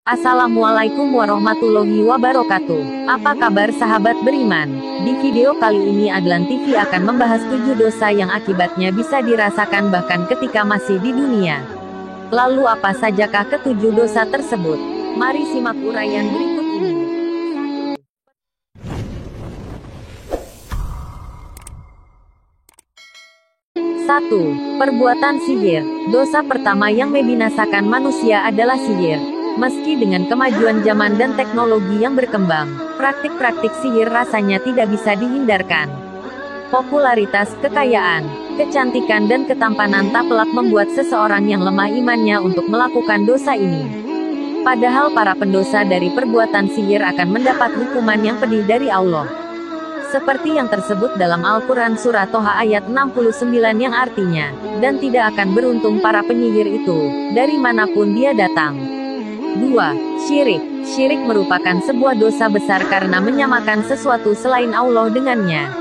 Assalamualaikum warahmatullahi wabarakatuh. Apa kabar sahabat beriman? Di video kali ini Adlan TV akan membahas 7 dosa yang akibatnya bisa dirasakan bahkan ketika masih di dunia. Lalu apa sajakah ke-7 dosa tersebut? Mari simak uraian berikut ini. 1. Perbuatan sihir. Dosa pertama yang membinasakan manusia adalah sihir. Meski dengan kemajuan zaman dan teknologi yang berkembang, praktik-praktik sihir rasanya tidak bisa dihindarkan. Popularitas, kekayaan, kecantikan dan ketampanan tak pelak membuat seseorang yang lemah imannya untuk melakukan dosa ini. Padahal para pendosa dari perbuatan sihir akan mendapat hukuman yang pedih dari Allah. Seperti yang tersebut dalam Al-Quran Surah Toha ayat 69 yang artinya, dan tidak akan beruntung para penyihir itu, dari manapun dia datang. 2. Syirik. Syirik merupakan sebuah dosa besar karena menyamakan sesuatu selain Allah dengannya.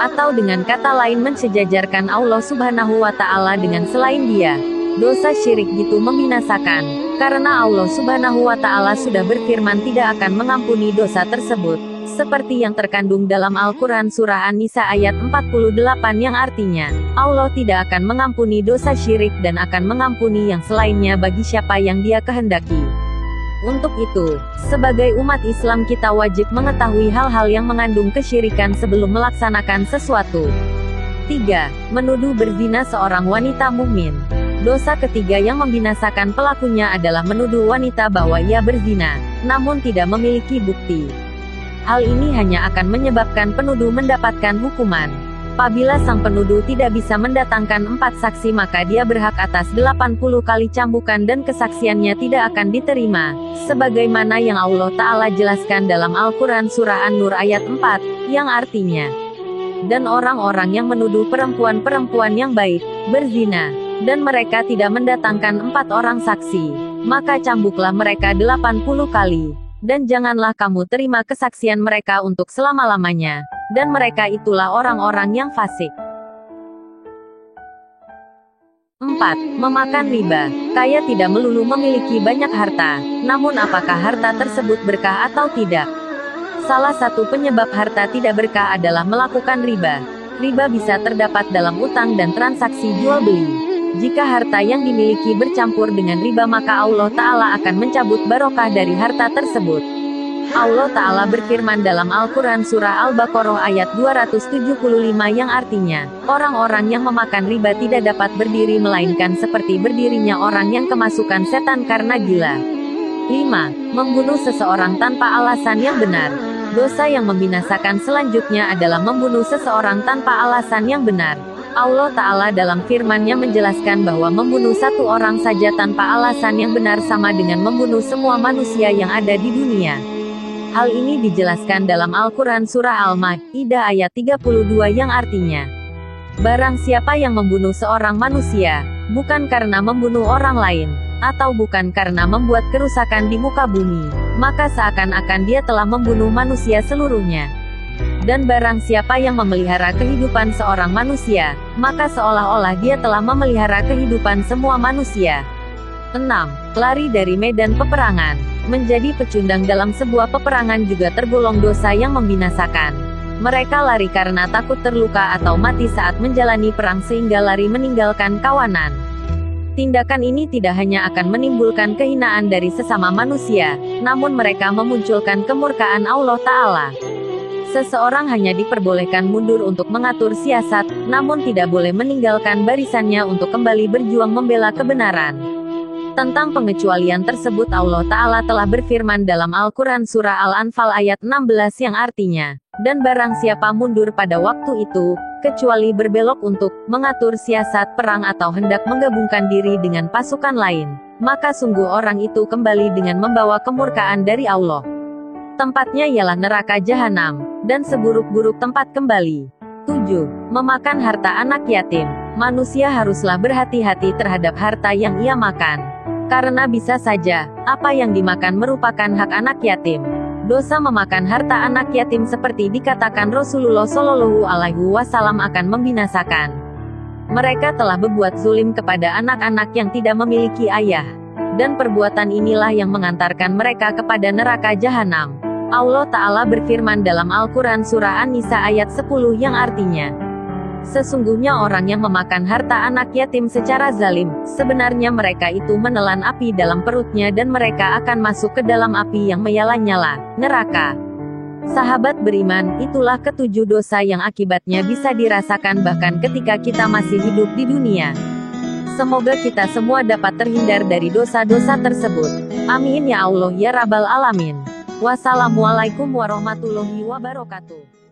Atau dengan kata lain mensejajarkan Allah Subhanahu wa Ta'ala dengan selain Dia. Dosa syirik gitu membinasakan, karena Allah Subhanahu wa Ta'ala sudah berfirman tidak akan mengampuni dosa tersebut. Seperti yang terkandung dalam Al-Quran Surah An-Nisa ayat 48 yang artinya, Allah tidak akan mengampuni dosa syirik dan akan mengampuni yang selainnya bagi siapa yang Dia kehendaki. Untuk itu, sebagai umat Islam kita wajib mengetahui hal-hal yang mengandung kesyirikan sebelum melaksanakan sesuatu. 3. Menuduh berzina seorang wanita mukmin. Dosa ketiga yang membinasakan pelakunya adalah menuduh wanita bahwa ia berzina, namun tidak memiliki bukti. Hal ini hanya akan menyebabkan penuduh mendapatkan hukuman. Apabila sang penuduh tidak bisa mendatangkan 4 saksi maka dia berhak atas 80 kali cambukan dan kesaksiannya tidak akan diterima. Sebagaimana yang Allah Ta'ala jelaskan dalam Al-Quran Surah An-Nur ayat 4, yang artinya, dan orang-orang yang menuduh perempuan-perempuan yang baik, berzina, dan mereka tidak mendatangkan 4 orang saksi, maka cambuklah mereka 80 kali. Dan janganlah kamu terima kesaksian mereka untuk selama-lamanya, dan mereka itulah orang-orang yang fasik. 4. Memakan riba. Kaya tidak melulu memiliki banyak harta, namun apakah harta tersebut berkah atau tidak? Salah satu penyebab harta tidak berkah adalah melakukan riba. Riba bisa terdapat dalam utang dan transaksi jual-beli. Jika harta yang dimiliki bercampur dengan riba maka Allah Ta'ala akan mencabut barokah dari harta tersebut. Allah Ta'ala berfirman dalam Al-Quran Surah Al-Baqarah ayat 275 yang artinya, orang-orang yang memakan riba tidak dapat berdiri melainkan seperti berdirinya orang yang kemasukan setan karena gila. 5. Membunuh seseorang tanpa alasan yang benar. Dosa yang membinasakan selanjutnya adalah membunuh seseorang tanpa alasan yang benar. Allah Ta'ala dalam firman-Nya menjelaskan bahwa membunuh satu orang saja tanpa alasan yang benar sama dengan membunuh semua manusia yang ada di dunia. Hal ini dijelaskan dalam Al-Quran Surah Al-Ma'idah ayat 32 yang artinya, barang siapa yang membunuh seorang manusia, bukan karena membunuh orang lain, atau bukan karena membuat kerusakan di muka bumi, maka seakan-akan dia telah membunuh manusia seluruhnya. Dan barang siapa yang memelihara kehidupan seorang manusia, maka seolah-olah dia telah memelihara kehidupan semua manusia. 6. Lari dari medan peperangan. Menjadi pecundang dalam sebuah peperangan juga tergolong dosa yang membinasakan. Mereka lari karena takut terluka atau mati saat menjalani perang sehingga lari meninggalkan kawanan. Tindakan ini tidak hanya akan menimbulkan kehinaan dari sesama manusia, namun mereka memunculkan kemurkaan Allah Ta'ala. Seseorang hanya diperbolehkan mundur untuk mengatur siasat, namun tidak boleh meninggalkan barisannya untuk kembali berjuang membela kebenaran. Tentang pengecualian tersebut Allah Ta'ala telah berfirman dalam Al-Quran Surah Al-Anfal ayat 16 yang artinya, dan barang siapa mundur pada waktu itu, kecuali berbelok untuk mengatur siasat perang atau hendak menggabungkan diri dengan pasukan lain, maka sungguh orang itu kembali dengan membawa kemurkaan dari Allah. Tempatnya ialah neraka jahanam, dan seburuk-buruk tempat kembali. 7. Memakan harta anak yatim. Manusia haruslah berhati-hati terhadap harta yang ia makan. Karena bisa saja, apa yang dimakan merupakan hak anak yatim. Dosa memakan harta anak yatim seperti dikatakan Rasulullah Shallallahu Alaihi Wasallam akan membinasakan. Mereka telah berbuat zulim kepada anak-anak yang tidak memiliki ayah. Dan perbuatan inilah yang mengantarkan mereka kepada neraka jahanam. Allah Ta'ala berfirman dalam Al-Quran Surah An-Nisa ayat 10 yang artinya, sesungguhnya orang yang memakan harta anak yatim secara zalim, sebenarnya mereka itu menelan api dalam perutnya dan mereka akan masuk ke dalam api yang menyala-nyala, neraka. Sahabat beriman, itulah ketujuh dosa yang akibatnya bisa dirasakan bahkan ketika kita masih hidup di dunia. Semoga kita semua dapat terhindar dari dosa-dosa tersebut. Amin ya Allah ya Rabbal Alamin. Wassalamualaikum warahmatullahi wabarakatuh.